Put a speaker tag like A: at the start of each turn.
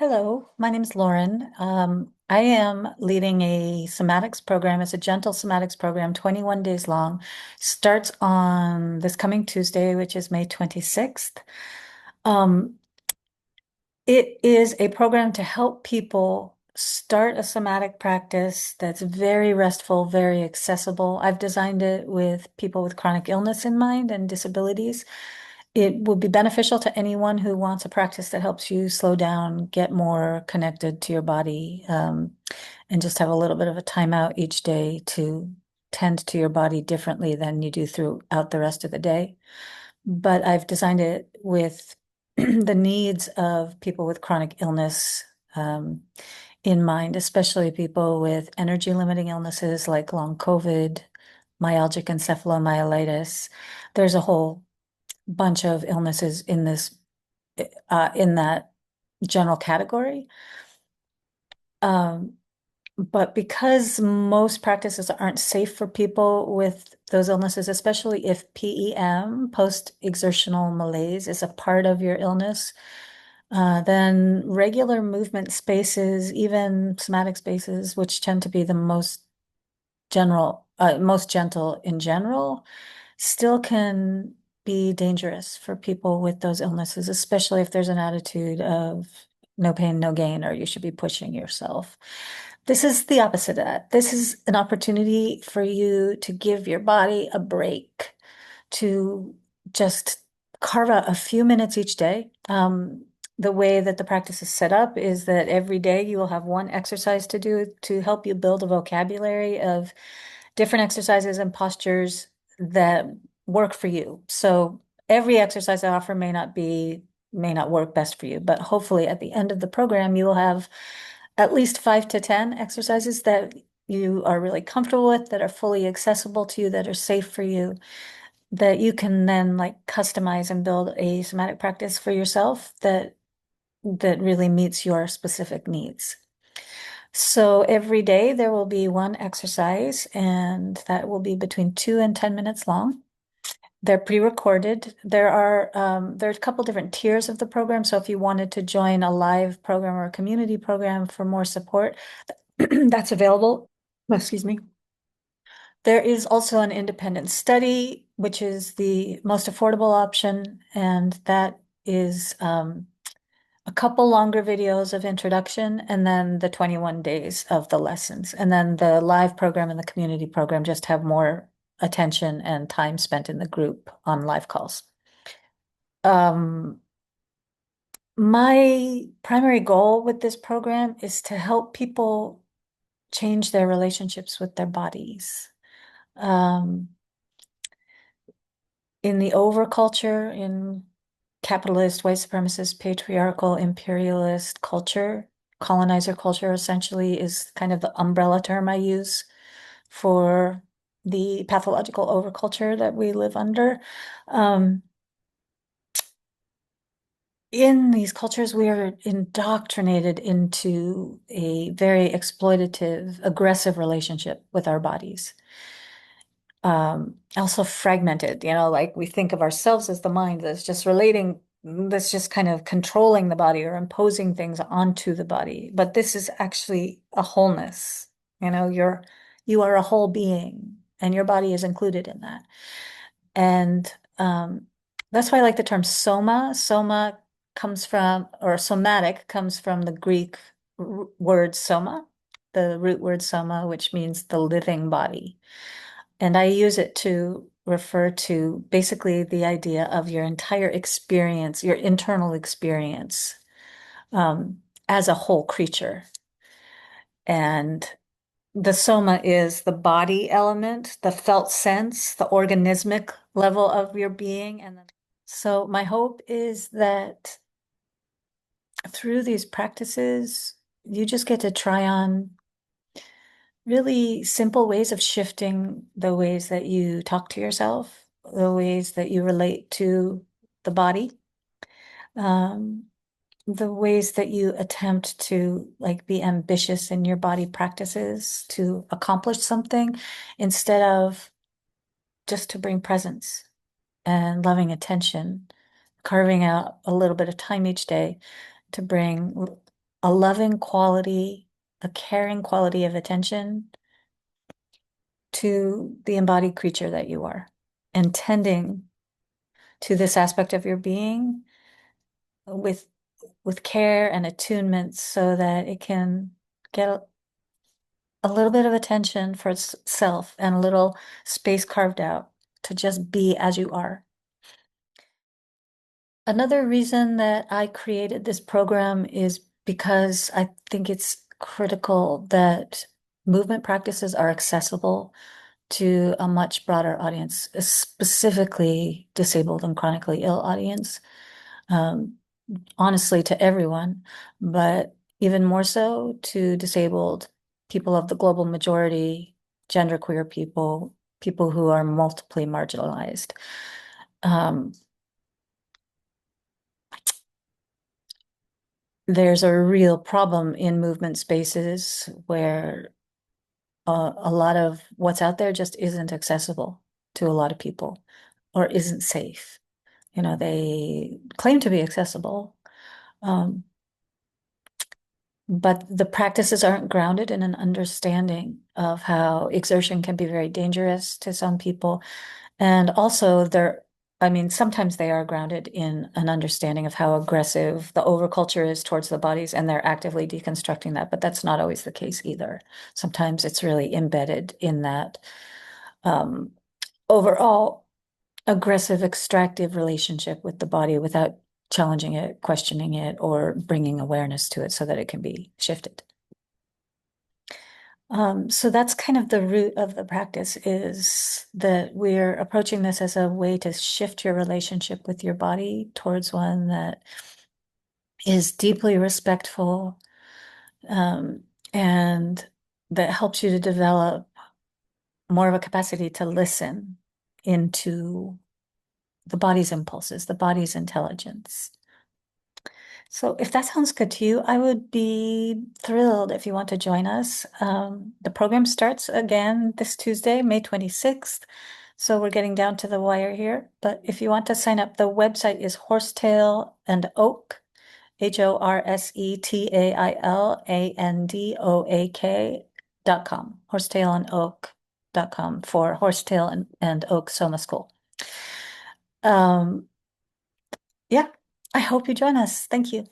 A: Hello, my name is Lauren. I am leading a somatics program. It's a gentle somatics program, 21 days long. Starts on this coming Tuesday, which is May 26th. Um, it is a program to help people start a somatic practice that's very restful, very accessible. I've designed it with people with chronic illness in mind and disabilities. It will be beneficial to anyone who wants a practice that helps you slow down, get more connected to your body, and just have a little bit of a timeout each day to tend to your body differently than you do throughout the rest of the day. But I've designed it with the needs of people with chronic illness in mind, especially people with energy limiting illnesses like long COVID, myalgic encephalomyelitis. There's a whole bunch of illnesses in this in that general category. Um, but because most practices aren't safe for people with those illnesses, especially if PEM, post-exertional malaise, is a part of your illness, then regular movement spaces, even somatic spaces, which tend to be the most gentle in general, still can be dangerous for people with those illnesses, especially if there's an attitude of no pain, no gain, or you should be pushing yourself. This is the opposite of that. This is an opportunity for you to give your body a break, to just carve out a few minutes each day. The way that the practice is set up is that every day you will have one exercise to do to help you build a vocabulary of different exercises and postures that work for you. So every exercise I offer may not work best for you, but hopefully at the end of the program, you will have at least 5 to 10 exercises that you are really comfortable with, that are fully accessible to you, that are safe for you, that you can then like customize and build a somatic practice for yourself that really meets your specific needs. So every day there will be one exercise, and that will be between 2 and 10 minutes long. They're pre-recorded. There's a couple different tiers of the program. So if you wanted to join a live program or a community program for more support, that's available. Excuse me. There is also an independent study, which is the most affordable option, and that is a couple longer videos of introduction and then the 21 days of the lessons. And then the live program and the community program just have more attention and time spent in the group on live calls. Um, my primary goal with this program is to help people change their relationships with their bodies. Um, in the overculture, in capitalist, white supremacist, patriarchal, imperialist culture, colonizer culture essentially is kind of the umbrella term I use for the pathological overculture that we live under. Um, in these cultures, we are indoctrinated into a very exploitative, aggressive relationship with our bodies. Also fragmented, like we think of ourselves as the mind that's just kind of controlling the body or imposing things onto the body. But this is actually a wholeness. You are a whole being, and your body is included in that. And that's why I like the term soma. Soma comes from, or somatic comes from the Greek word soma, the root word soma, which means the living body. And I use it to refer to basically the idea of your entire experience, your internal experience, as a whole creature. And the soma is the body element, the felt sense, the organismic level of your being. And then, so my hope is that through these practices, you just get to try on really simple ways of shifting the ways that you talk to yourself, the ways that you relate to the body, um, the ways that you attempt to like be ambitious in your body practices to accomplish something instead of just to bring presence and loving attention, carving out a little bit of time each day to bring a loving quality, a caring quality of attention to the embodied creature that you are, and tending to this aspect of your being with care and attunement so that it can get a little bit of attention for itself and a little space carved out to just be as you are. Another reason that I created this program is because I think it's critical that movement practices are accessible to a much broader audience, specifically disabled and chronically ill audience. Um, Honestly, to everyone, but even more so to disabled people of the global majority, genderqueer people, people who are multiply marginalized. Um, there's a real problem in movement spaces where a lot of what's out there just isn't accessible to a lot of people or isn't safe. You know, they claim to be accessible, um, but the practices aren't grounded in an understanding of how exertion can be very dangerous to some people. And also I mean, sometimes they are grounded in an understanding of how aggressive the overculture is towards the bodies, and they're actively deconstructing that, but that's not always the case either. Sometimes it's really embedded in that um, overall aggressive, extractive relationship with the body without challenging it, questioning it, or bringing awareness to it so that it can be shifted. So that's kind of the root of the practice, is that we're approaching this as a way to shift your relationship with your body towards one that is deeply respectful, um, and that helps you to develop more of a capacity to listen into the body's impulses, the body's intelligence. So if that sounds good to you, I would be thrilled if you want to join us. The program starts again this Tuesday, May 26th. So we're getting down to the wire here. But if you want to sign up, the website is Horsetail and Oak, HORSETAILANDOAK.com, horsetail&oak.com for Horsetail and Oak Soma School. Um, yeah, I hope you join us. Thank you.